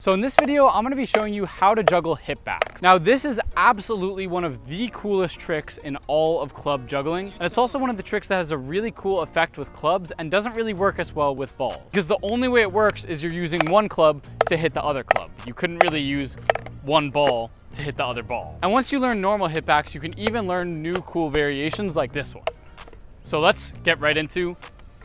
So in this video, I'm gonna be showing you how to juggle hitbacks. Now, this is absolutely one of the coolest tricks in all of club juggling. And it's also one of the tricks that has a really cool effect with clubs and doesn't really work as well with balls. Because the only way it works is you're using one club to hit the other club. You couldn't really use one ball to hit the other ball. And once you learn normal hitbacks, you can even learn new cool variations like this one. So let's get right into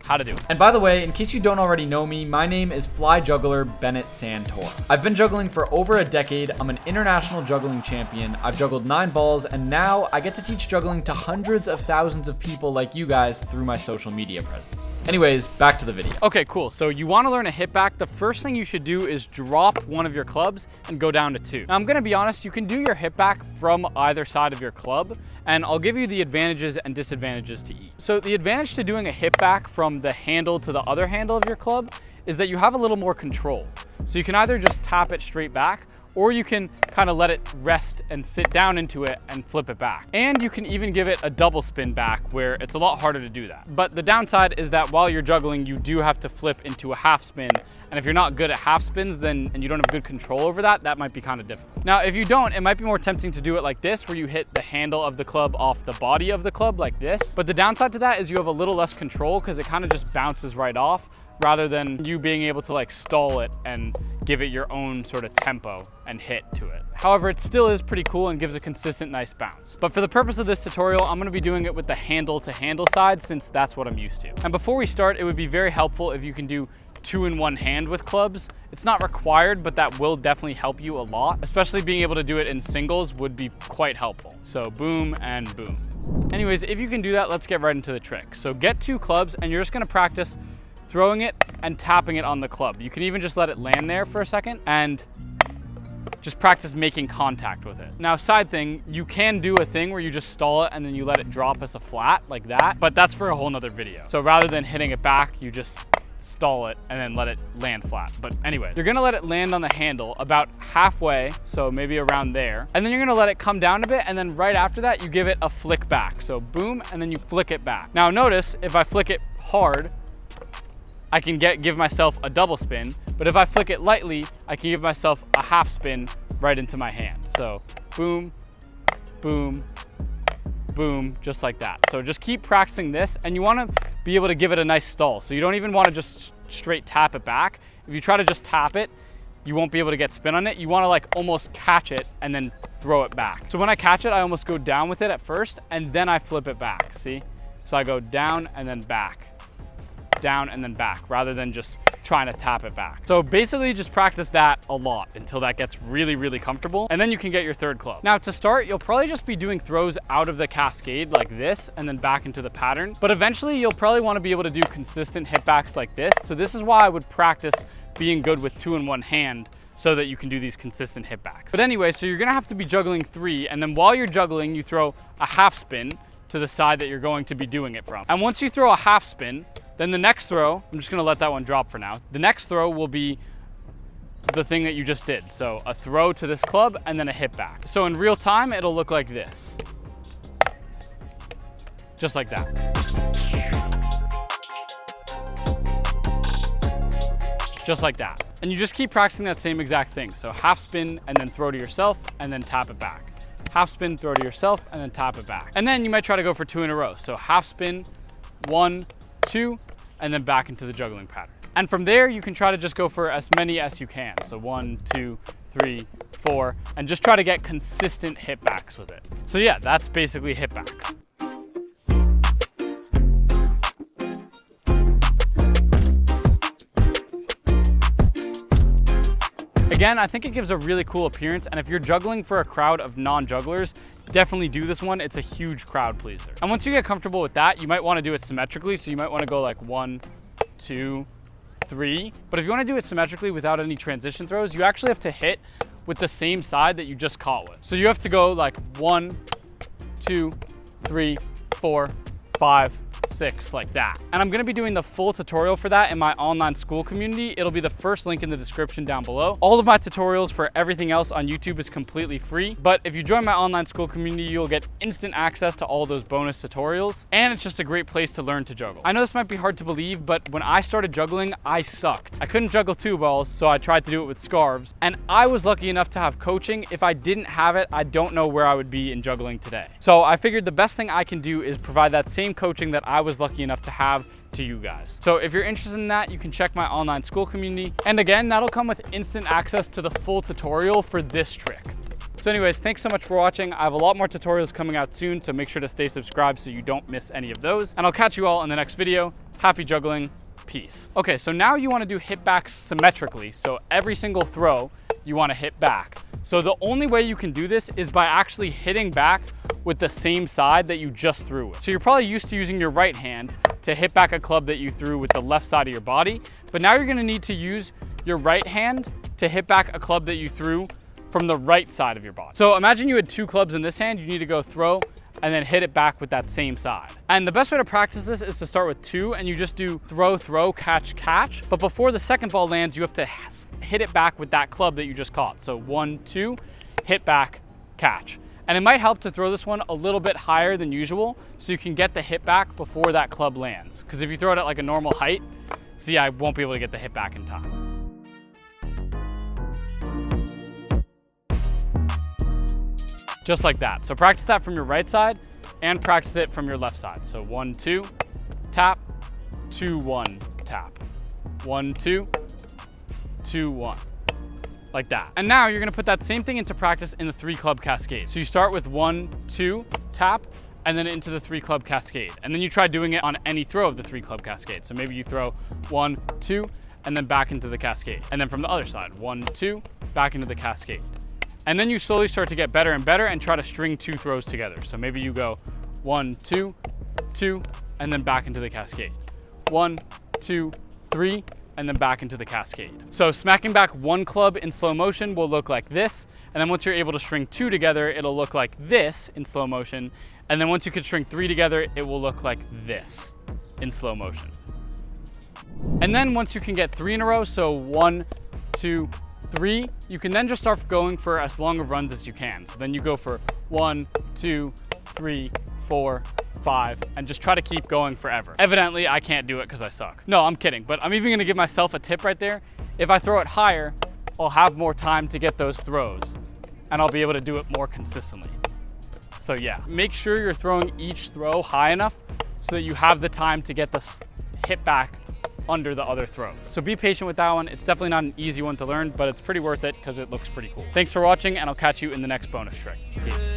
how to do it. And by the way, in case you don't already know me, my name is Fly Juggler Bennett Santor. I've been juggling for over a decade. I'm an international juggling champion. I've juggled 9 balls, and now I get to teach juggling to hundreds of thousands of people like you guys through my social media presence. Anyways, back to the video. Okay, cool. So you want to learn a hitback. The first thing you should do is drop one of your clubs and go down to 2. Now, I'm gonna be honest, you can do your hitback from either side of your club, and I'll give you the advantages and disadvantages to each. So the advantage to doing a hitback from the handle to the other handle of your club is that you have a little more control. So you can either just tap it straight back, or you can kind of let it rest and sit down into it and flip it back. And you can even give it a double spin back where it's a lot harder to do that. But the downside is that while you're juggling, you do have to flip into a half spin. And if you're not good at half spins, and you don't have good control over that, that might be kind of difficult. Now, if you don't, it might be more tempting to do it like this, where you hit the handle of the club off the body of the club like this. But the downside to that is you have a little less control because it kind of just bounces right off, rather than you being able to like stall it and give it your own sort of tempo and hit to it. However, it still is pretty cool and gives a consistent, nice bounce. But for the purpose of this tutorial, I'm gonna be doing it with the handle to handle side, since that's what I'm used to. And before we start, it would be very helpful if you can do 2 in 1 hand with clubs. It's not required, but that will definitely help you a lot. Especially being able to do it in singles would be quite helpful. So boom and boom. Anyways, if you can do that, let's get right into the trick. So get 2 clubs and you're just gonna practice throwing it and tapping it on the club. You can even just let it land there for a second and just practice making contact with it. Now, side thing, you can do a thing where you just stall it and then you let it drop as a flat like that, but that's for a whole nother video. So rather than hitting it back, you just stall it and then let it land flat. But anyway, you're gonna let it land on the handle about halfway, so maybe around there. And then you're gonna let it come down a bit, and then right after that, you give it a flick back. So boom, and then you flick it back. Now notice, if I flick it hard, I can give myself a double spin, but if I flick it lightly, I can give myself a half spin right into my hand. So boom, boom, boom, just like that. So just keep practicing this, and you wanna be able to give it a nice stall. So you don't even wanna just straight tap it back. If you try to just tap it, you won't be able to get spin on it. You wanna like almost catch it and then throw it back. So when I catch it, I almost go down with it at first, and then I flip it back, see? So I go down and then back, down and then back, rather than just trying to tap it back. So basically just practice that a lot until that gets really, really comfortable, and then you can get your 3rd club. Now to start, you'll probably just be doing throws out of the cascade like this and then back into the pattern. But eventually you'll probably want to be able to do consistent hitbacks like this. So this is why I would practice being good with 2 in 1 hand, so that you can do these consistent hitbacks. But anyway, so you're gonna have to be juggling 3, and then while you're juggling, you throw a half spin to the side that you're going to be doing it from. And once you throw a half spin, then the next throw, I'm just gonna let that one drop for now. The next throw will be the thing that you just did. So a throw to this club and then a hit back. So in real time, it'll look like this. Just like that. Just like that. And you just keep practicing that same exact thing. So half spin and then throw to yourself and then tap it back. Half spin, throw to yourself and then tap it back. And then you might try to go for 2 in a row. So half spin, 1, 2, and then back into the juggling pattern. And from there, you can try to just go for as many as you can. So 1, 2, 3, 4, and just try to get consistent hitbacks with it. So yeah, that's basically hitbacks. Again, I think it gives a really cool appearance, and if you're juggling for a crowd of non-jugglers, definitely do this one. It's a huge crowd pleaser. And once you get comfortable with that, you might want to do it symmetrically. So you might want to go like 1, 2, 3. But if you want to do it symmetrically without any transition throws, you actually have to hit with the same side that you just caught with. So you have to go like 1, 2, 3, 4, 5, 6, like that. And I'm gonna be doing the full tutorial for that in my online school community. It'll be the first link in the description down below. All of my tutorials for everything else on YouTube is completely free, but if you join my online school community, you'll get instant access to all those bonus tutorials, and it's just a great place to learn to juggle. I know this might be hard to believe, but when I started juggling, I sucked. I couldn't juggle 2 balls, so I tried to do it with scarves, and I was lucky enough to have coaching. If I didn't have it, I don't know where I would be in juggling today. So I figured the best thing I can do is provide that same coaching that I was lucky enough to have to you guys. So if you're interested in that, you can check my online school community. And again, that'll come with instant access to the full tutorial for this trick. So anyways, thanks so much for watching. I have a lot more tutorials coming out soon, so make sure to stay subscribed so you don't miss any of those. And I'll catch you all in the next video. Happy juggling, peace. Okay, so now you wanna do hit backs symmetrically. So every single throw, you wanna hit back. So the only way you can do this is by actually hitting back with the same side that you just threw with. So you're probably used to using your right hand to hit back a club that you threw with the left side of your body, but now you're gonna need to use your right hand to hit back a club that you threw from the right side of your body. So imagine you had 2 clubs in this hand, you need to go throw and then hit it back with that same side. And the best way to practice this is to start with 2 and you just do throw, throw, catch, catch. But before the second ball lands, you have to hit it back with that club that you just caught. So 1, 2, hit back, catch. And it might help to throw this one a little bit higher than usual so you can get the hit back before that club lands. Because if you throw it at like a normal height, see, I won't be able to get the hit back in time. Just like that. So practice that from your right side and practice it from your left side. So 1, 2, tap, 2, 1, tap. 1, 2, 2, 1. Like that. And now you're gonna put that same thing into practice in the 3 club cascade. So you start with 1, 2, tap, and then into the 3 club cascade. And then you try doing it on any throw of the 3 club cascade. So maybe you throw 1, 2, and then back into the cascade. And then from the other side, 1, 2, back into the cascade. And then you slowly start to get better and better and try to string 2 throws together. So maybe you go 1, 2, 2, and then back into the cascade. 1, 2, 3, and then back into the cascade. So smacking back 1 club in slow motion will look like this. And then once you're able to string 2 together, it'll look like this in slow motion. And then once you can string 3 together, it will look like this in slow motion. And then once you can get 3 in a row, so 1, 2, 3, you can then just start going for as long of runs as you can. So then you go for 1, 2, 3, 4, 5, and just try to keep going forever. Evidently, I can't do it because I suck. No, I'm kidding, but I'm even gonna give myself a tip right there. If I throw it higher, I'll have more time to get those throws, and I'll be able to do it more consistently. So yeah, make sure you're throwing each throw high enough so that you have the time to get the hit back under the other throws. So be patient with that one. It's definitely not an easy one to learn, but it's pretty worth it because it looks pretty cool. Thanks for watching, and I'll catch you in the next bonus trick. Peace.